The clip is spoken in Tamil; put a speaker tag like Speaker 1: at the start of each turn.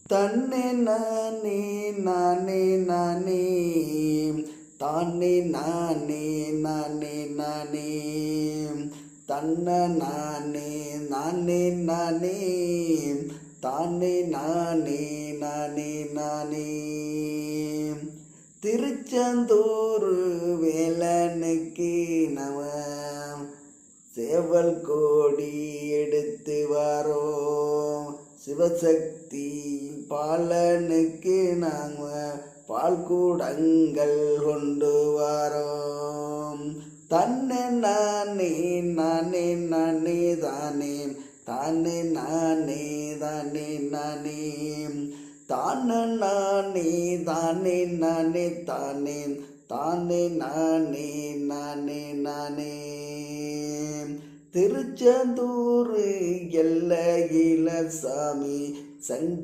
Speaker 1: தன்னே நானே நானே நானே தானே நானே நானே நானே தன்ன நானே நானே நானே தானே நானே நானே நானே திருச்செந்தூர் வேலனுக்கு நம சேவல் கோடி எடுத்து வரோம் சிவசக்தி பாலனுக்கு நாங்கள் பால் கூடங்கள் கொண்டு வரோம் தன்னை நானே நானே நானே தானே தானே நானே தானே நானே தானே நானே தானே நானே தானே தானே நானே நானே நானே திருச்செந்தூர் எல்லையில சாமி சங்க